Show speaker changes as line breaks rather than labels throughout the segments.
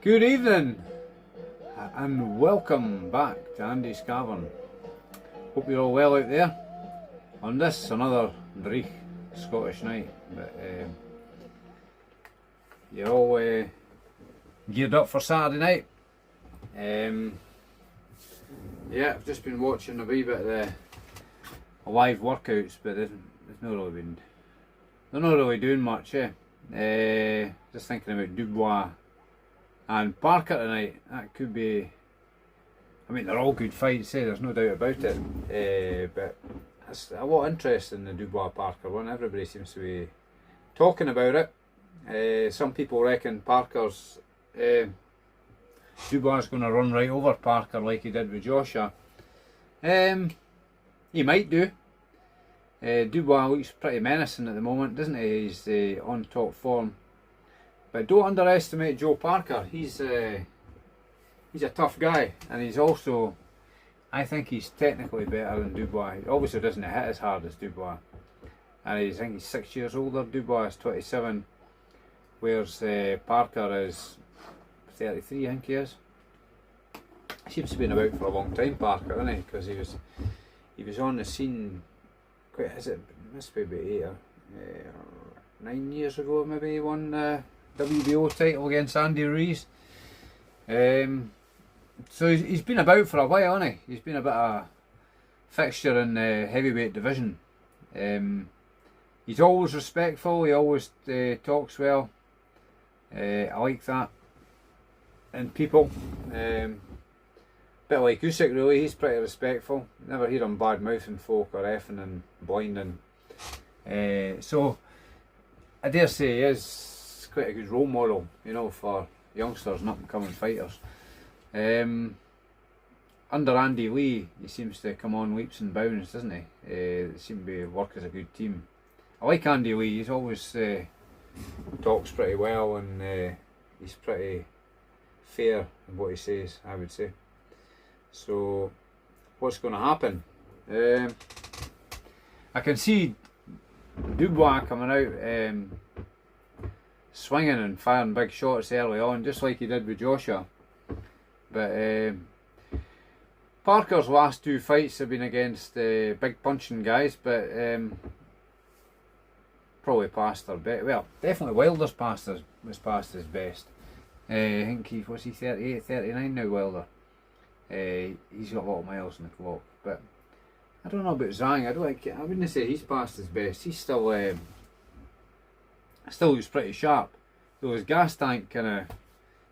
Good evening and welcome back to Andy's Cavern. Hope you're all well out there on this another brief Scottish night. But you're all geared up for Saturday night. Yeah, I've just been watching a wee bit of the live workouts, but they're not really doing much. Just thinking about Dubois and Parker tonight. That could be, I mean, they're all good fights, there's no doubt about it. But there's a lot of interest in the Dubois Parker one. Everybody seems to be talking about it. Some people reckon Parker's Dubois is going to run right over Parker like he did with Joshua. He might do. Dubois looks pretty menacing at the moment, doesn't he? He's on top form. But don't underestimate Joe Parker. He's a tough guy, and he's also, I think he's technically better than Dubois. He obviously doesn't hit as hard as Dubois, and I think he's 6 years older. Dubois is 27, whereas Parker is 33. I think he is. He seems to have been about for a long time, Parker, isn't he? Because he was on the scene. Must be about 8 or 9 years ago, maybe. He won WBO title against Andy Ruiz. So he's been about for a while, hasn't he? He's been a bit of a fixture in the heavyweight division. He's always respectful, he always talks well. I like that in people. Bit like Usyk really, he's pretty respectful. Never hear him bad mouthing folk or effing and blinding. So I dare say he is quite a good role model, you know, for youngsters and up and coming fighters. Under Andy Lee, he seems to come on leaps and bounds, doesn't he? They seem to work as a good team. I like Andy Lee, he's always talks pretty well, and he's pretty fair in what he says, I would say. So what's going to happen? I can see Dubois coming out swinging and firing big shots early on, just like he did with Joshua. But Parker's last two fights have been against big punching guys, but probably past their best. Well, definitely Wilder's was past his best. I think he 38, 39 now, Wilder. He's got a lot of miles on the clock, but I don't know about Zhang. I wouldn't say he's past his best. He's still looks pretty sharp, though his gas tank kind of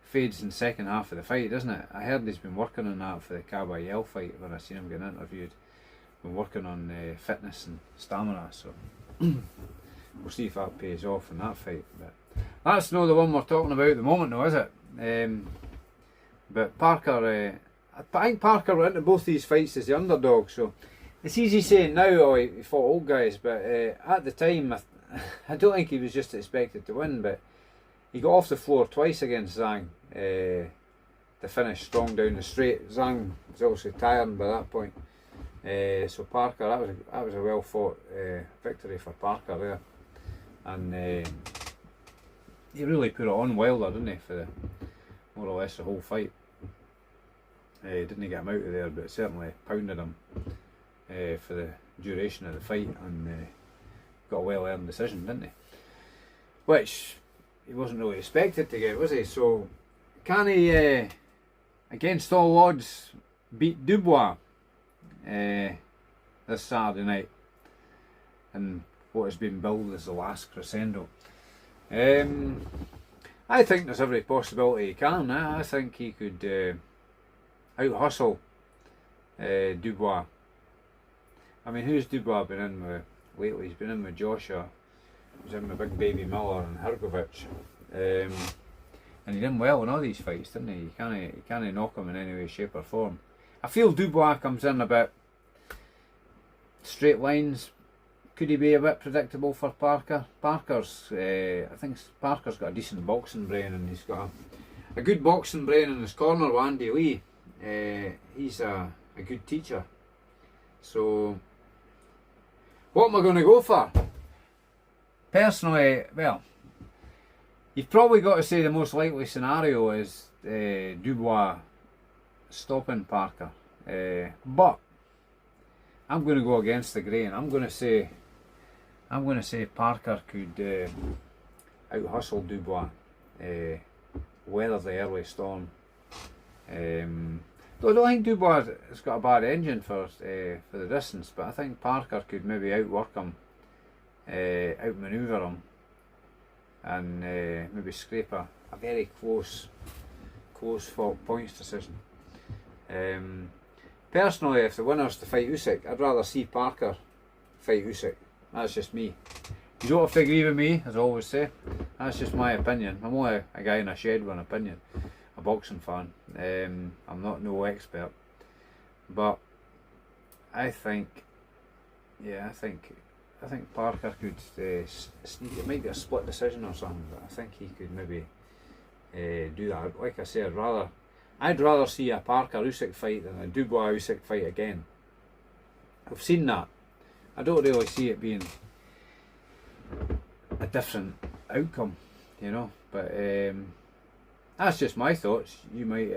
fades in the second half of the fight, doesn't it? I heard he's been working on that for the Kabayel fight when I seen him getting interviewed. Been working on fitness and stamina, so we'll see if that pays off in that fight. But that's not the one we're talking about at the moment, though, is it? But Parker, I think Parker went into both these fights as the underdog, so it's easy saying now, oh, he fought old guys, but at the time, I don't think he was just expected to win, but he got off the floor twice against Zhang to finish strong down the straight. Zhang was obviously tiring by that point. So Parker, that was a well fought victory for Parker there, and he really put it on Wilder, didn't he, for more or less the whole fight. Didn't get him out of there, but certainly pounded him for the duration of the fight, and got a well earned decision, didn't he? Which he wasn't really expected to get, was he? So can he, against all odds, beat Dubois this Saturday night and what has been billed as the last Crescendo? I think there's every possibility he can. I think he could out hustle Dubois. I mean, who's Dubois been in with lately? He's been in with Joshua, he was in with Big Baby Miller and Hrgovic, and he done well in all these fights, didn't he? You can't knock him in any way, shape or form. I feel Dubois comes in a bit straight lines. Could he be a bit predictable for Parker? I think Parker's got a decent boxing brain, and he's got a good boxing brain in his corner with Andy Lee. He's a good teacher. So what am I going to go for? Personally, well, you've probably got to say the most likely scenario is Dubois stopping Parker, but I'm going to go against the grain. I'm going to say Parker could out hustle Dubois, weather the early storm. Though I don't think Dubois has got a bad engine for the distance, but I think Parker could maybe outwork him, outmaneuver him, and maybe scrape a very close points decision. Personally, if the winner's to fight Usyk, I'd rather see Parker fight Usyk. That's just me. You don't have to agree with me, as I always say. That's just my opinion. I'm only a guy in a shed with an opinion, a boxing fan. I'm not no expert, but I think Parker could sneak. It might be a split decision or something, but I think he could maybe do that. Like I said, I'd rather see a Parker Usyk fight than a Dubois Usyk fight again. I've seen that. I don't really see it being a different outcome, you know. But that's just my thoughts. You might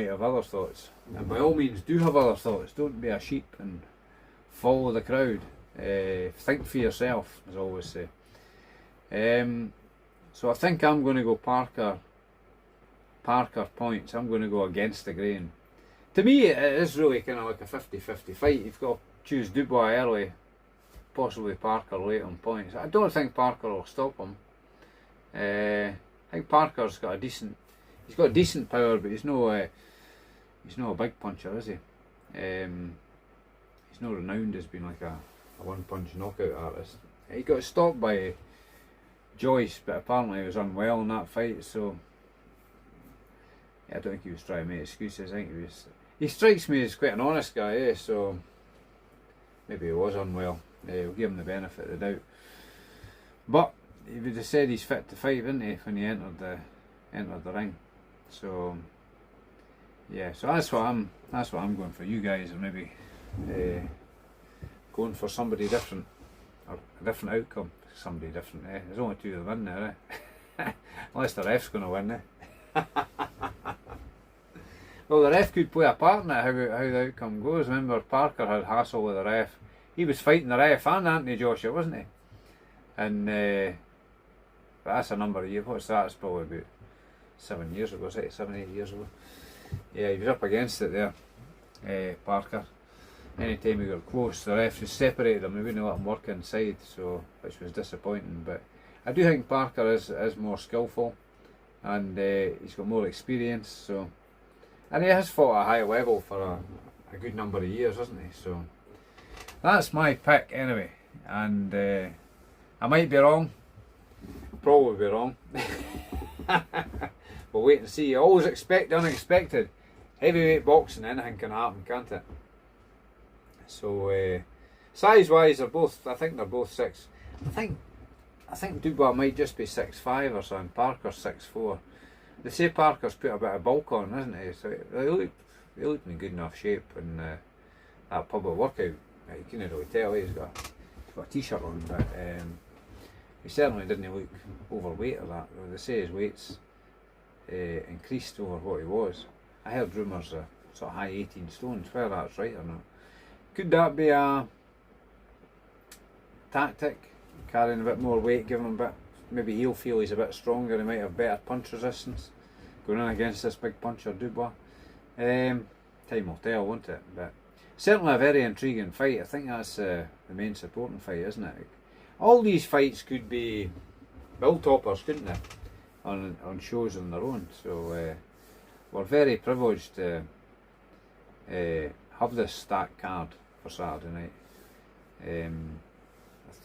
have other thoughts, and by all means, do have other thoughts. Don't be a sheep and follow the crowd. Think for yourself, as I always say. So I think I'm going to go Parker points. I'm going to go against the grain. To me, it is really kind of like a 50-50 fight. You've got to choose Dubois early, possibly Parker late on points. I don't think Parker will stop him. I think Parker's got he's got decent power, but he's no a big puncher, is he? He's not renowned as being like a one-punch knockout artist. He got stopped by Joyce, but apparently he was unwell in that fight, so yeah, I don't think he was trying to make excuses. I think he strikes me as quite an honest guy, so maybe he was unwell. We'll give him the benefit of the doubt. But he would have said he's fit to fight, wouldn't he, when he entered the ring. So yeah, so that's what I'm going for. You guys are maybe going for somebody different, or a different outcome. Somebody different, There's only two of them in there, Unless the ref's going to win, Well, the ref could play a part in it, how the outcome goes. Remember, Parker had hassle with the ref. He was fighting the ref and Anthony Joshua, wasn't he? And but that's a number of years. What's that? It's probably about 7 years ago, 7, 8 years ago. Yeah, he was up against it there, Parker. Anytime he got close, the ref just separated him. He wouldn't let him work inside, so which was disappointing. But I do think Parker is more skillful, and he's got more experience. So, and he has fought at a high level for a good number of years, hasn't he? So that's my pick anyway, and I might be wrong, probably be wrong. We'll wait and see. You always expect the unexpected. Heavyweight boxing, anything can happen, can't it? So size wise, I think they're both 6. I think Dubois might just be 6'5" or something. Parker's 6'4". They say Parker's put a bit of bulk on, isn't he? So they look in good enough shape in that public workout. You couldn't really tell. He's got a t-shirt on, but he certainly didn't look overweight or that. They say his weight's increased over what he was. I heard rumours of sort of high 18 stones. Whether that's right or not. Could that be a tactic? Carrying a bit more weight, giving him a bit. Maybe he'll feel he's a bit stronger. He might have better punch resistance going in against this big puncher Dubois. Time will tell, won't it? But certainly a very intriguing fight. I think that's the main supporting fight, isn't it? All these fights could be bill toppers, couldn't they? On shows on their own. So we're very privileged to have this stacked card for Saturday night.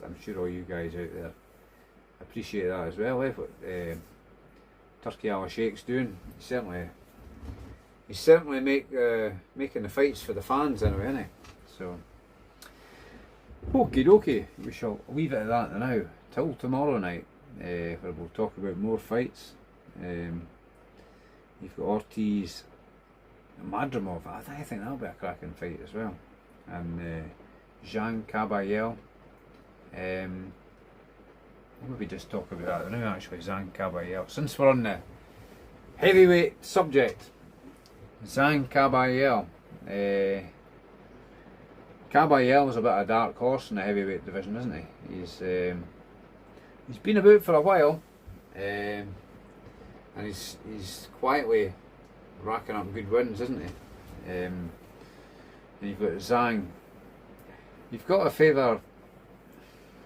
I'm sure all you guys out there appreciate that as well. What Turkey Al Sheikh's doing, he's certainly making the fights for the fans anyway, isn't he? So okie dokie, we shall leave it at that now till tomorrow night, where we'll talk about more fights. You've got Ortiz and Madrimov. I think that'll be a cracking fight as well. And Zhang, Kabayel. Maybe just talk about that now, actually. Zhang, Kabayel. Since we're on the Heavyweight subject. Zhang Kabayel. Kabayel is a bit of a dark horse in the heavyweight division, isn't he? He's been about for a while, and he's quietly racking up good wins, isn't he? And you've got Zhang. You've got to favour.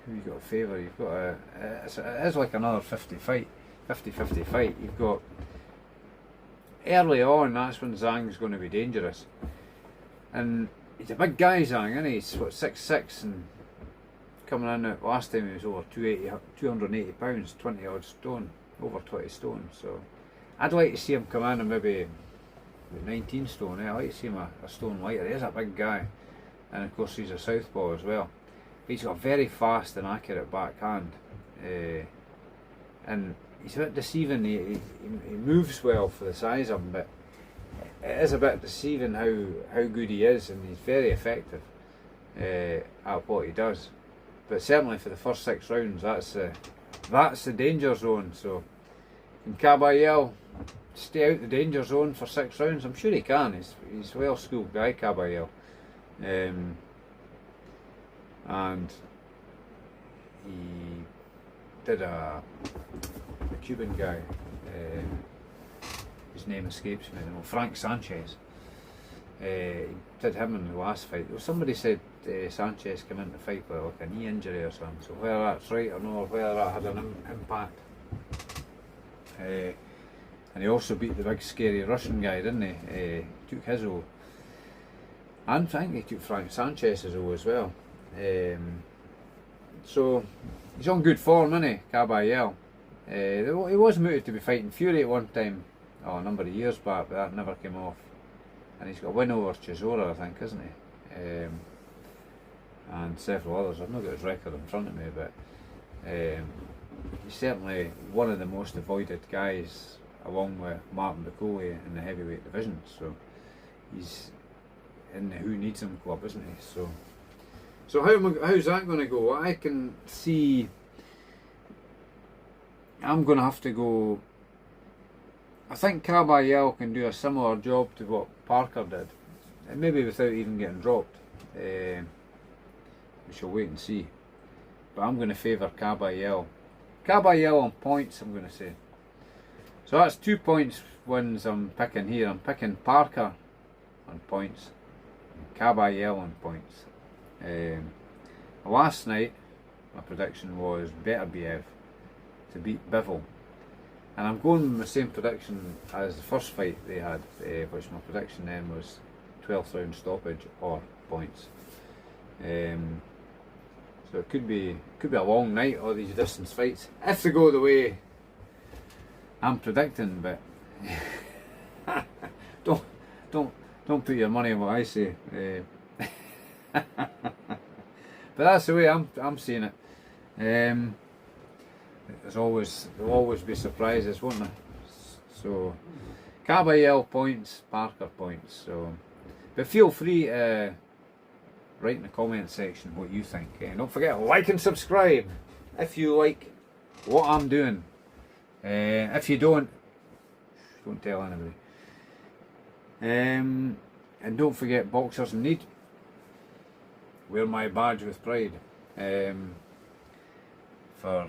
Who you got to favour? You've got a. It is like another 50-50 fight. You've got early on. That's when Zhang's going to be dangerous, and he's a big guy, Zhang, isn't he? He's what, 6'6", and coming in at last time he was over 280 pounds, 20 odd stone, over 20 stone. So I'd like to see him come in and maybe 19 stone. I'd like to see him a stone lighter. He's a big guy, and of course he's a southpaw as well. He's got a very fast and accurate backhand, and he's a bit deceiving. He moves well for the size of him, but it is a bit deceiving how good he is, and he's very effective at what he does. But certainly for the first 6 rounds, that's the danger zone. So can Kabayel stay out the danger zone for 6 rounds? I'm sure he can. He's a well-schooled guy, Kabayel, and he did a Cuban guy. His name escapes me. Frank Sanchez. He did him in the last fight. Somebody said Sanchez came in the fight with like a knee injury or something. So whether that's right or not, or whether that had an impact. And he also beat the big scary Russian guy, didn't he? Took his O. And I think he took Frank Sanchez's O as well. So he's on good form, isn't he, Kabayel? He was mooted to be fighting Fury at one time, a number of years back, but that never came off. And he's got a win over Chisora, I think, isn't he? And several others. I've not got his record in front of me, but he's certainly one of the most avoided guys, along with Martin Bacoli in the heavyweight division. So he's in the Who Needs Him club, isn't he? So how's that going to go? I can see I'm going to have to go. I think Kabayel can do a similar job to what Parker did, and maybe without even getting dropped. We shall wait and see. But I'm going to favour Kabayel. Kabayel on points, I'm going to say. So that's 2 points wins I'm picking here. I'm picking Parker on points, and Kabayel on points. Last night, my prediction was Beterbiev to beat Bivol. And I'm going with the same prediction as the first fight they had, which my prediction then was 12th round stoppage or points. So it could be a long night, all these distance fights, if they go the way I'm predicting. But don't put your money on what I say. But that's the way I'm seeing it. There'll always be surprises, won't there? So Kabayel points, Parker points. So, but feel free to write in the comment section what you think. And don't forget to like and subscribe if you like what I'm doing. If you don't tell anybody. And don't forget, boxers in need. Wear my badge with pride. For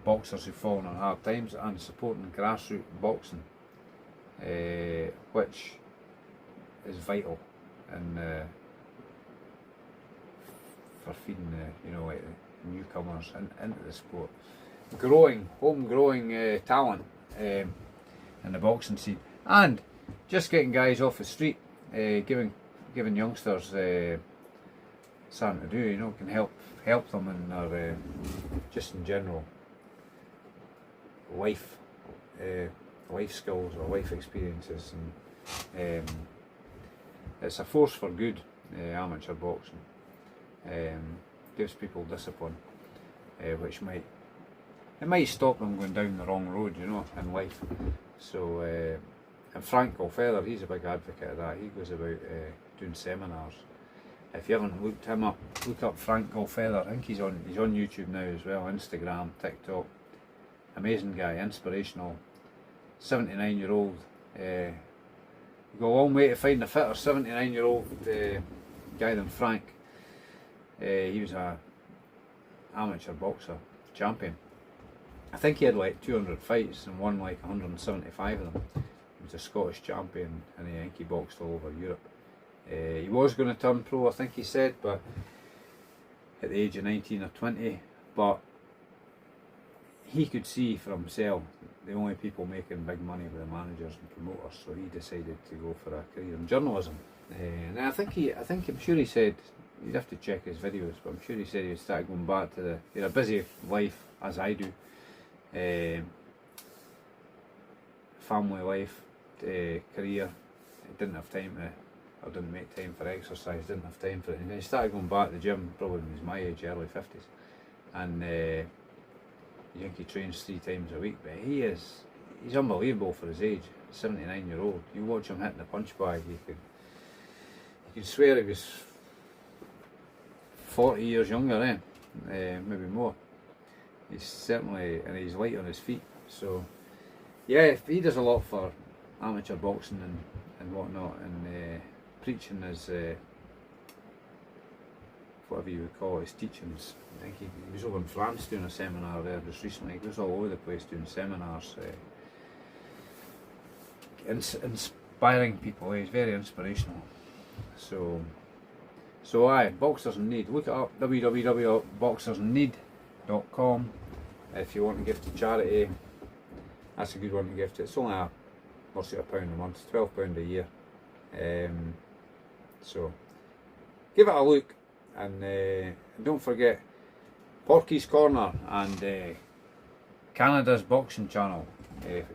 boxers who've fallen on hard times, and supporting grassroots boxing, which is vital and for feeding like the newcomers into the sport, homegrowing talent in the boxing scene, and just getting guys off the street, giving youngsters something to do, can help them in their just in general life skills or life experiences, and it's a force for good. Amateur boxing gives people discipline, which might stop them going down the wrong road, in life. So and Frank Feather, he's a big advocate of that. He goes about doing seminars. If you haven't looked him up, look up Frank Feather. I think he's on YouTube now as well, Instagram, TikTok. Amazing guy, inspirational, 79-year-old. You go a long way to find a fitter 79-year-old guy than Frank. He was a amateur boxer champion. I think he had like 200 fights and won like 175 of them. He was a Scottish champion, and I think he boxed all over Europe. He was going to turn pro, I think he said, but at the age of 19 or 20, but he could see for himself the only people making big money were the managers and promoters, so he decided to go for a career in journalism. And I'm sure he said, you'd have to check his videos, but I'm sure he said he would start going back to he had a busy life, as I do, family life, career. He didn't have time or didn't make time for exercise, didn't have time for it. And then he started going back to the gym, probably when he was my age, early 50s. And I think he trains 3 times a week, but he's unbelievable for his age, 79-year-old. You watch him hitting the punch bag, you could swear he was 40 years younger, maybe more. He's certainly, and he's light on his feet. So, yeah, he does a lot for amateur boxing and whatnot, and preaching his, whatever you would call it, his teachings. I think he was over in France doing a seminar there just recently. He goes all over the place doing seminars, inspiring people. He's very inspirational. So aye, Boxers in Need. Look it up, www.boxersinneed.com. If you want to give to charity, that's a good one to give to. It's only worth £1 a month, £12 a year. So give it a look, and don't forget Porky's Corner and Canada's boxing channel.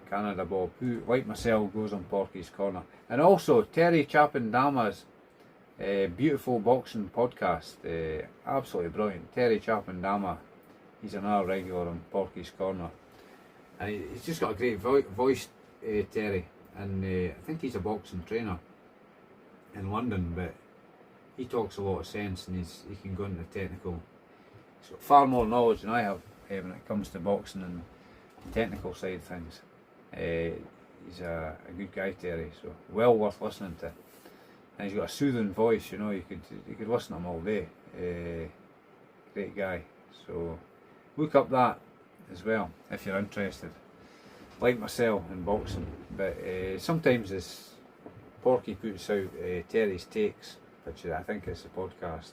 Canada Bob, who like myself goes on Porky's Corner, and also Terry Chapandama's beautiful boxing podcast, absolutely brilliant. Terry Chapandama, he's another regular on Porky's Corner, and he's just got a great voice, Terry, and I think he's a boxing trainer in London, but he talks a lot of sense, and he can go into technical. He's got far more knowledge than I have when it comes to boxing and the technical side of things. He's a good guy, Terry, so well worth listening to. And he's got a soothing voice, you know, you could listen to him all day. Great guy. So look up that as well if you're interested. Like myself in boxing, but sometimes this Porky puts out Terry's takes, which I think is the podcast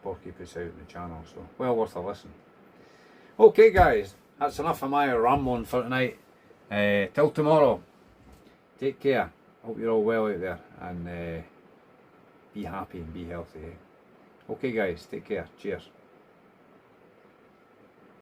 Porky puts out on the channel, so well worth a listen. Okay guys, that's enough of my rambling for tonight. Till tomorrow, take care. Hope you're all well out there, and be happy and be healthy. Okay guys, take care. Cheers.